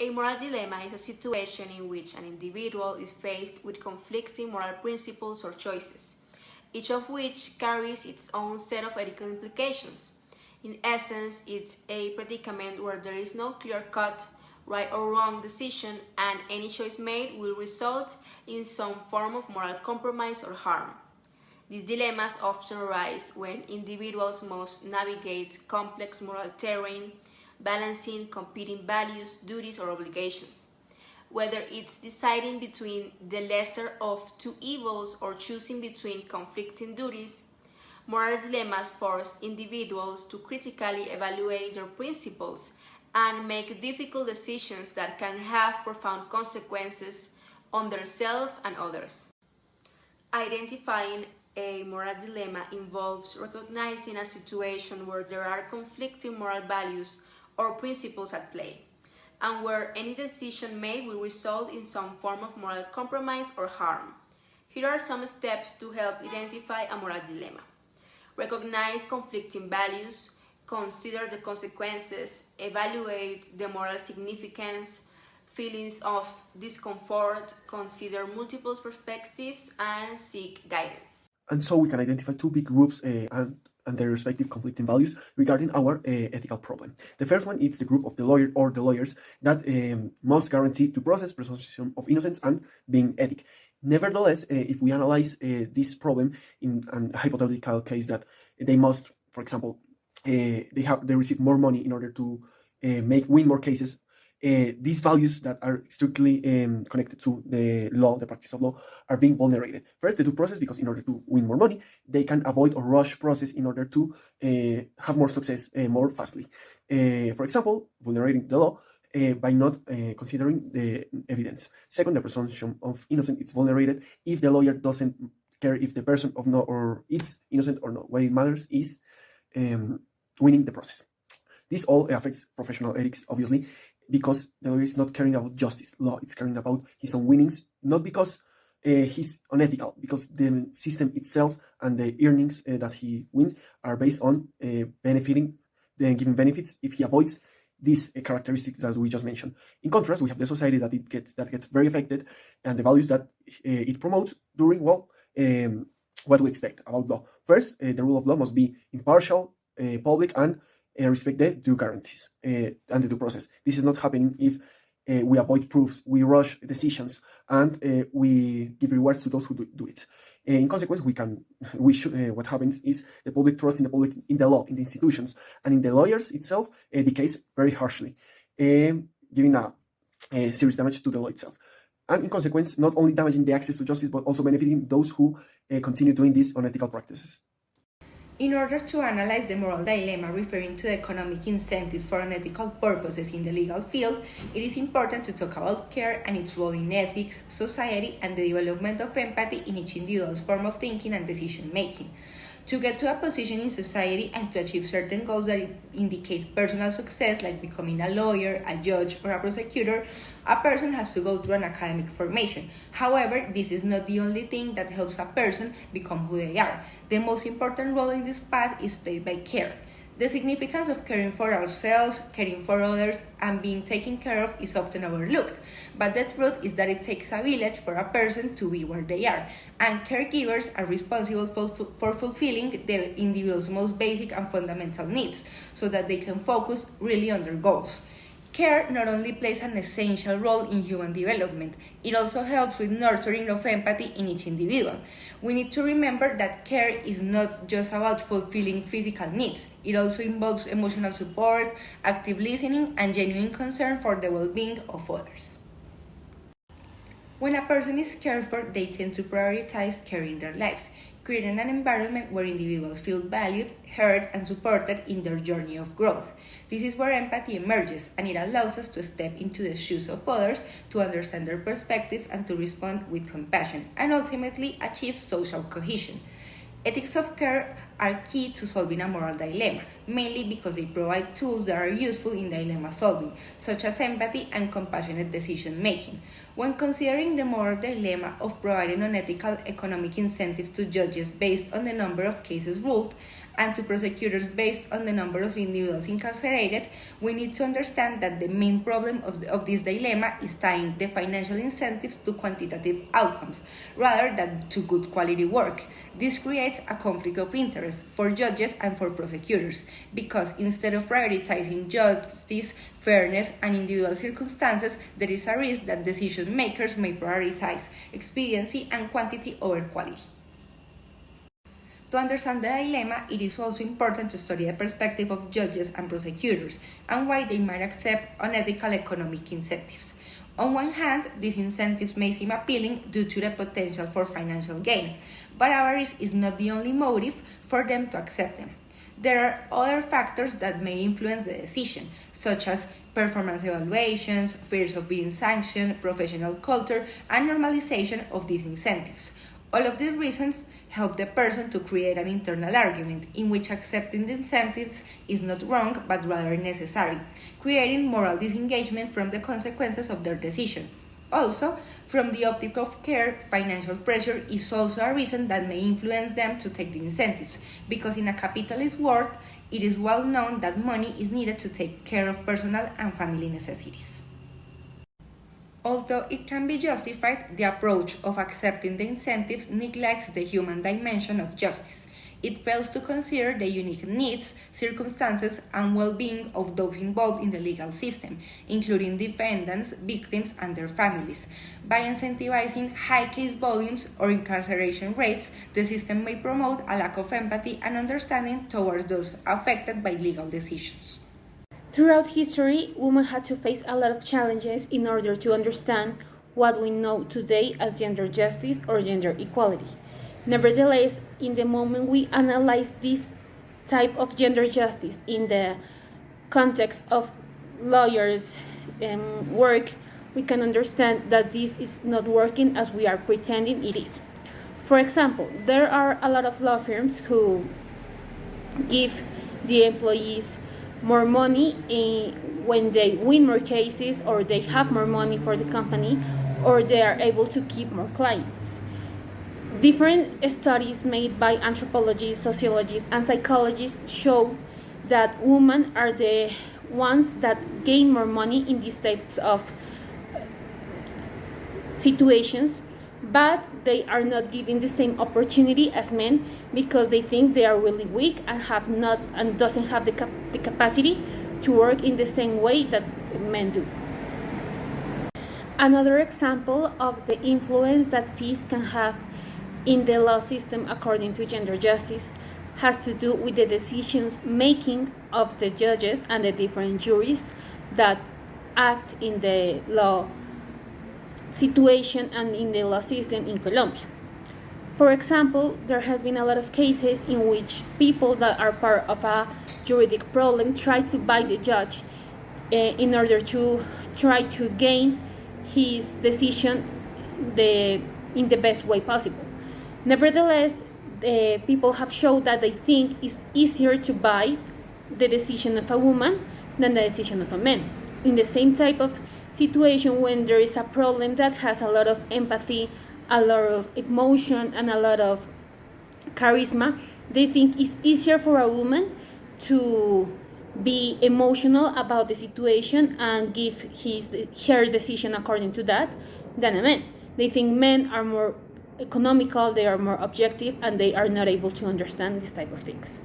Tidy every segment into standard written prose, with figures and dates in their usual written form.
A moral dilemma is a situation in which an individual is faced with conflicting moral principles or choices, each of which carries its own set of ethical implications. In essence, it's a predicament where there is no clear-cut, right or wrong decision, and any choice made will result in some form of moral compromise or harm. These dilemmas often arise when individuals must navigate complex moral terrain, balancing competing values, duties, or obligations. Whether it's deciding between the lesser of two evils or choosing between conflicting duties, moral dilemmas force individuals to critically evaluate their principles and make difficult decisions that can have profound consequences on themselves and others. Identifying a moral dilemma involves recognizing a situation where there are conflicting moral values or principles at play, and where any decision made will result in some form of moral compromise or harm. Here are some steps to help identify a moral dilemma. Recognize conflicting values, consider the consequences, evaluate the moral significance, feelings of discomfort, consider multiple perspectives, and seek guidance. And so we can identify two big groups and their respective conflicting values regarding our ethical problem. The first one is the group of the lawyer or the lawyers that must guarantee due process, presumption of innocence, and being ethic. Nevertheless, if we analyze this problem in a hypothetical case that they must, for example, they receive more money in order to win more cases, these values that are strictly connected to the law, the practice of law, are being vulnerated. First, the due process, because in order to win more money, they can avoid or rush process in order to have more success more fastly. For example, vulnerating the law by not considering the evidence. Second, the presumption of innocence is vulnerated if the lawyer doesn't care if the person of no or it's innocent or not. What it matters is winning the process. This all affects professional ethics, obviously, because the lawyer is not caring about justice. Law is caring about his own winnings, not because he's unethical, because the system itself and the earnings that he wins are based on benefiting, giving benefits if he avoids these characteristics that we just mentioned. In contrast, we have the society that gets very affected, and the values that it promotes during what we expect about law. First, the rule of law must be impartial, public, and respect the due guarantees and the due process. This is not happening if we avoid proofs, we rush decisions, and we give rewards to those who do it. In consequence, what happens is the public trust in the law, in the institutions, and in the lawyers itself decays very harshly, giving a serious damage to the law itself. And in consequence, not only damaging the access to justice, but also benefiting those who continue doing these unethical practices. In order to analyze the moral dilemma referring to the economic incentive for unethical purposes in the legal field, it is important to talk about care and its role in ethics, society, and the development of empathy in each individual's form of thinking and decision-making. To get to a position in society and to achieve certain goals that indicate personal success, like becoming a lawyer, a judge, or a prosecutor, a person has to go through an academic formation. However, this is not the only thing that helps a person become who they are. The most important role in this path is played by care. The significance of caring for ourselves, caring for others, and being taken care of is often overlooked, but the truth is that it takes a village for a person to be where they are, and caregivers are responsible for fulfilling the individual's most basic and fundamental needs, so that they can focus really on their goals. Care not only plays an essential role in human development, it also helps with nurturing of empathy in each individual. We need to remember that care is not just about fulfilling physical needs. It also involves emotional support, active listening, and genuine concern for the well-being of others. When a person is cared for, they tend to prioritize care in their lives, creating an environment where individuals feel valued, heard, and supported in their journey of growth. This is where empathy emerges, and it allows us to step into the shoes of others, to understand their perspectives, and to respond with compassion, and ultimately achieve social cohesion. Ethics of care are key to solving a moral dilemma, mainly because they provide tools that are useful in dilemma solving, such as empathy and compassionate decision making. When considering the moral dilemma of providing unethical economic incentives to judges based on the number of cases ruled, and to prosecutors based on the number of individuals incarcerated, we need to understand that the main problem of this dilemma is tying the financial incentives to quantitative outcomes rather than to good quality work. This creates a conflict of interest for judges and for prosecutors, because instead of prioritizing justice, fairness, and individual circumstances, there is a risk that decision makers may prioritize expediency and quantity over quality. To understand the dilemma, it is also important to study the perspective of judges and prosecutors and why they might accept unethical economic incentives. On one hand, these incentives may seem appealing due to the potential for financial gain, but avarice is not the only motive for them to accept them. There are other factors that may influence the decision, such as performance evaluations, fears of being sanctioned, professional culture, and normalization of these incentives. All of these reasons help the person to create an internal argument in which accepting the incentives is not wrong but rather necessary, creating moral disengagement from the consequences of their decision. Also, from the optic of care, financial pressure is also a reason that may influence them to take the incentives, because in a capitalist world, it is well known that money is needed to take care of personal and family necessities. Although it can be justified, the approach of accepting the incentives neglects the human dimension of justice. It fails to consider the unique needs, circumstances, and well-being of those involved in the legal system, including defendants, victims, and their families. By incentivizing high case volumes or incarceration rates, the system may promote a lack of empathy and understanding towards those affected by legal decisions. Throughout history, women had to face a lot of challenges in order to understand what we know today as gender justice or gender equality. Nevertheless, in the moment we analyze this type of gender justice in the context of lawyers' work, we can understand that this is not working as we are pretending it is. For example, there are a lot of law firms who give the employees more money when they win more cases, or they have more money for the company, or they are able to keep more clients. Different studies made by anthropologists, sociologists, and psychologists show that women are the ones that gain more money in these types of situations, but they are not given the same opportunity as men because they think they are really weak and doesn't have the capacity to work in the same way that men do. Another example of the influence that fees can have in the law system according to gender justice has to do with the decisions making of the judges and the different jurists that act in the law situation and in the law system in Colombia. For example, there has been a lot of cases in which people that are part of a juridic problem try to buy the judge in order to try to gain his decision in the best way possible. Nevertheless, people have shown that they think it's easier to buy the decision of a woman than the decision of a man. In the same type of situation, when there is a problem that has a lot of empathy, a lot of emotion, and a lot of charisma, they think it's easier for a woman to be emotional about the situation and give her decision according to that than a man. They think men are more economical, they are more objective, and they are not able to understand this type of things.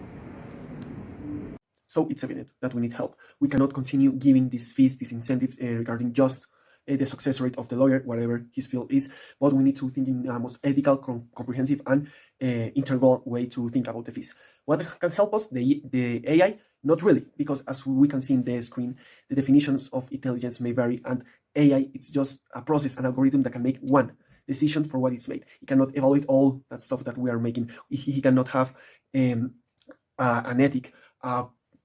So it's evident that we need help. We cannot continue giving these fees, these incentives regarding just the success rate of the lawyer, whatever his field is, but we need to think in a most ethical, comprehensive, and integral way to think about the fees. What can help us? The AI? Not really, because as we can see in the screen, the definitions of intelligence may vary, and AI, it's just a process, an algorithm that can make one decision for what it's made. It cannot evaluate all that stuff that we are making. He cannot have an ethic,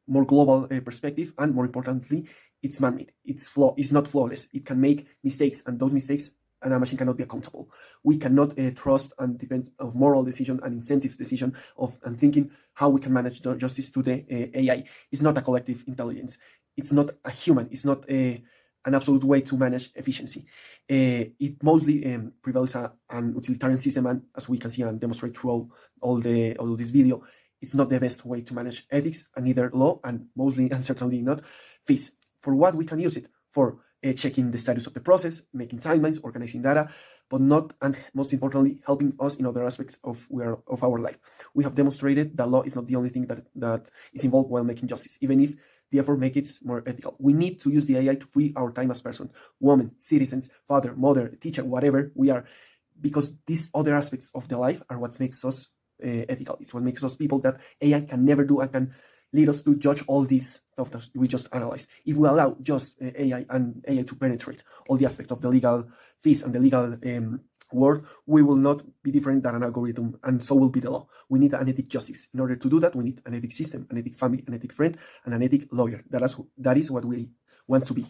more global perspective, and more importantly, it's man-made. It's not flawless. It can make mistakes, and those mistakes and a machine cannot be accountable. We cannot trust and depend on moral decision and incentives decision and thinking how we can manage justice to the AI. It's not a collective intelligence. It's not a human. It's not an absolute way to manage efficiency. It mostly prevails an utilitarian system, and as we can see and demonstrate through all this video, it's not the best way to manage ethics and either law, and mostly and certainly not fees. For what we can use it? For checking the status of the process, making timelines, organizing data, but not, and most importantly, helping us in other aspects of our life. We have demonstrated that law is not the only thing that is involved while making justice, even if the effort makes it more ethical. We need to use the AI to free our time as person, woman, citizens, father, mother, teacher, whatever we are, because these other aspects of the life are what makes us ethical. It's what makes us people that AI can never do and can lead us to judge all these stuff that we just analyzed. If we allow just AI to penetrate all the aspects of the legal fees and the legal world, we will not be different than an algorithm, and so will be the law. We need an ethic justice. In order to do that, we need an ethic system, an ethic family, an ethic friend, and an ethic lawyer. That is what we want to be.